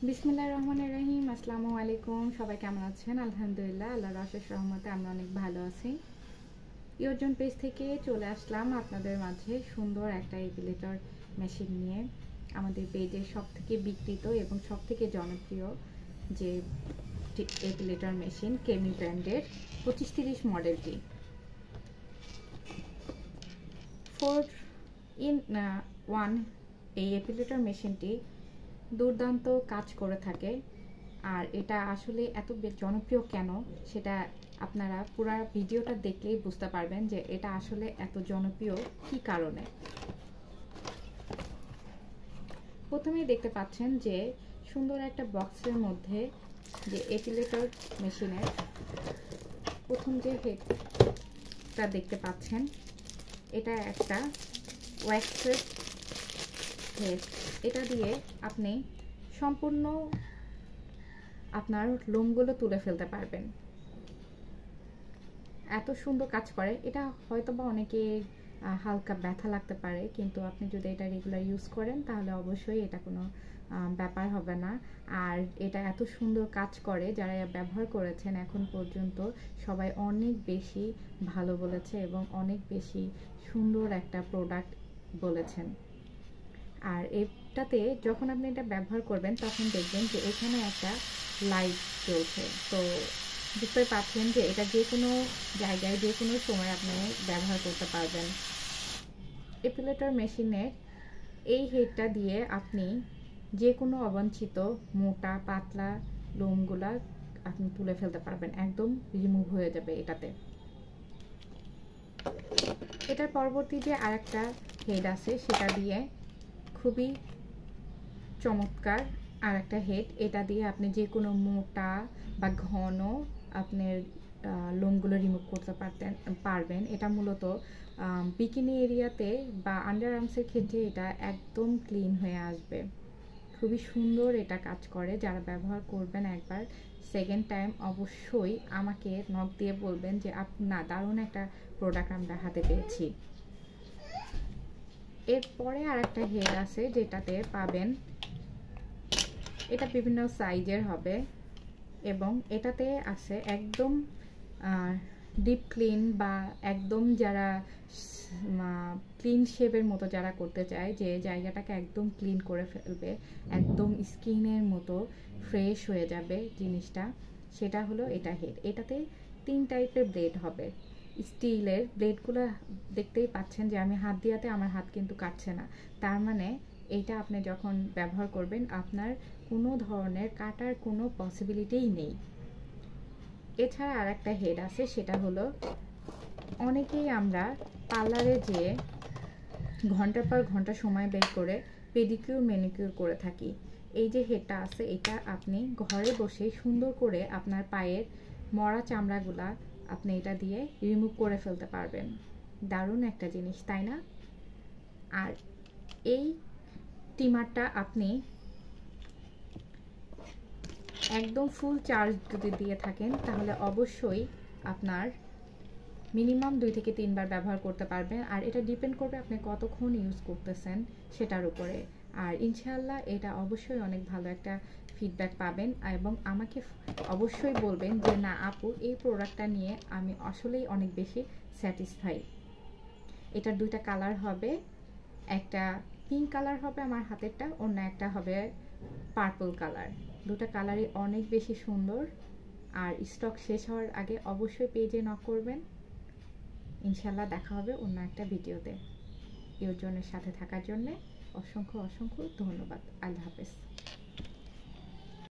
বিসমিল্লাহির রহমানির রহিম। আসসালামু আলাইকুম। সবাই কেমন আছেন? আলহামদুলিল্লাহ, আল্লাহর অশেষ রহমতে আমরা অনেক ভালো আছি। ইয়র্জন পেজ থেকে চলে আসলাম আপনাদের মাঝে সুন্দর একটা এপিলেটর মেশিন নিয়ে। আমাদের পেজের সবথেকে বিক্রিত এবং সবথেকে জনপ্রিয় যে এপিলেটর মেশিন কেমি ব্র্যান্ডের 2530 মডেলটি 4-in-1 এই এপিলেটর মেশিনটি দুর্দান্ত কাজ করে থাকে। আর এটা আসলে এত জনপ্রিয় কেন সেটা আপনারা পুরো ভিডিওটা দেখলেই বুঝতে পারবেন যে এটা আসলে এত জনপ্রিয় কি কারণে। প্রথমেই দেখতে পাচ্ছেন যে সুন্দর একটা বক্সের মধ্যে যে এপিলেটর মেশিনের প্রথম যে হেডটা দেখতে পাচ্ছেন, এটা একটা ওয়্যাক্সের হেড। এটা দিয়ে আপনি সম্পূর্ণ আপনার লোমগুলো তুলে ফেলতে পারবেন। এত সুন্দর কাজ করে। এটা হয়তো বা অনেকে হালকা ব্যথা লাগতে পারে, কিন্তু আপনি যদি এটা রেগুলার ইউজ করেন তাহলে অবশ্যই এটা কোনো ব্যাপার হবে না। আর এটা এত সুন্দর কাজ করে, যারা ব্যবহার করেছেন এখন পর্যন্ত সবাই অনেক বেশি ভালো বলেছে এবং অনেক বেশি সুন্দর একটা প্রোডাক্ট বলেছেন। আর এটাতে যখন আপনি এটা ব্যবহার করবেন তখন দেখবেন যে এখানে একটা লাইট জ্বলছে। তো বুঝতে পারছেন যে এটা যে কোনো জায়গায় যে কোনো সময় আপনি ব্যবহার করতে পারবেন। এপিলেটর মেশিনের এই হেডটা দিয়ে আপনি যে কোনো অবাঞ্ছিত মোটা পাতলা লোমগুলা আপনি তুলে ফেলতে পারবেন, একদম রিমুভ হয়ে যাবে এটাতে। এটার পরবর্তী যে আরেকটা হেড আছে সেটা দিয়ে খুবই চমৎকার আর একটা হেড। এটা দিয়ে আপনি যে কোনো মোটা বা ঘন আপনার লোমগুলো রিমুভ করতে পারবেন। এটা মূলত বিকিনি এরিয়াতে বা আন্ডার আর্মসের ক্ষেত্রে এটা একদম ক্লিন হয়ে আসবে। খুবই সুন্দর এটা কাজ করে। যারা ব্যবহার করবেন একবার, সেকেন্ড টাইম অবশ্যই আমাকে নক দিয়ে বলবেন যে না, দারুণ একটা প্রোডাক্ট আমরা হাতে পেয়েছি। এরপরে আরেকটা হেড আছে যেটাতে পাবেন, এটা বিভিন্ন সাইজের হবে এবং এটাতে আছে একদম ডিপ ক্লিন বা একদম যারা ক্লিন শেভের মতো যারা করতে চায়, যে জায়গাটাকে একদম ক্লিন করে ফেলবে, একদম স্কিনের মতো ফ্রেশ হয়ে যাবে জিনিসটা, সেটা হলো এটা হেড। এটাতে 3 টাইপের ব্লেড হবে। স্টিলের ব্লেডগুলো দেখতেই পাচ্ছেন যে আমি হাত দিয়াতে আমার হাত কিন্তু কাটছে না, তার মানে এটা আপনি যখন ব্যবহার করবেন আপনার কোনো ধরনের কাটার কোনো পসিবিলিটিই নেই। এছাড়া আর একটা হেড আছে, সেটা হলো অনেকেই আমরা পার্লারে যেয়ে ঘন্টার পর ঘন্টা সময় বের করে পেডিকিউর ম্যানিকিউর করে থাকি। এই যে হেডটা আছে, এটা আপনি ঘরে বসে সুন্দর করে আপনার পায়ের মরা চামড়াগুলা আপনি এটা দিয়ে রিমুভ করে ফেলতে পারবেন। দারুণ একটা জিনিস, তাই না? আর এই ট্রিমারটা আপনি একদম ফুল চার্জ যদি দিয়ে থাকেন তাহলে অবশ্যই আপনার মিনিমাম 2 থেকে 3 বার ব্যবহার করতে পারবেন। আর এটা ডিপেন্ড করবে আপনি কতক্ষণ ইউজ করতেছেন সেটার উপরে। আর ইনশাআল্লাহ এটা অবশ্যই অনেক ভালো একটা ফিডব্যাক পাবেন এবং আমাকে অবশ্যই বলবেন যে না আপু, এই প্রোডাক্টটা নিয়ে আমি আসলেই অনেক বেশি স্যাটিসফাই। এটার 2টা কালার হবে, একটা পিঙ্ক কালার হবে আমার হাতেরটা, অন্য একটা হবে পার্পল কালার। 2টা কালারই অনেক বেশি সুন্দর। আর স্টক শেষ হওয়ার আগে অবশ্যই পেজে নক করবেন। ইনশাল্লাহ দেখা হবে অন্য একটা ভিডিওতে। ইয়র্জনের সাথে থাকার জন্য অসংখ্য অসংখ্য ধন্যবাদ। আল্লাহ হাফেজ।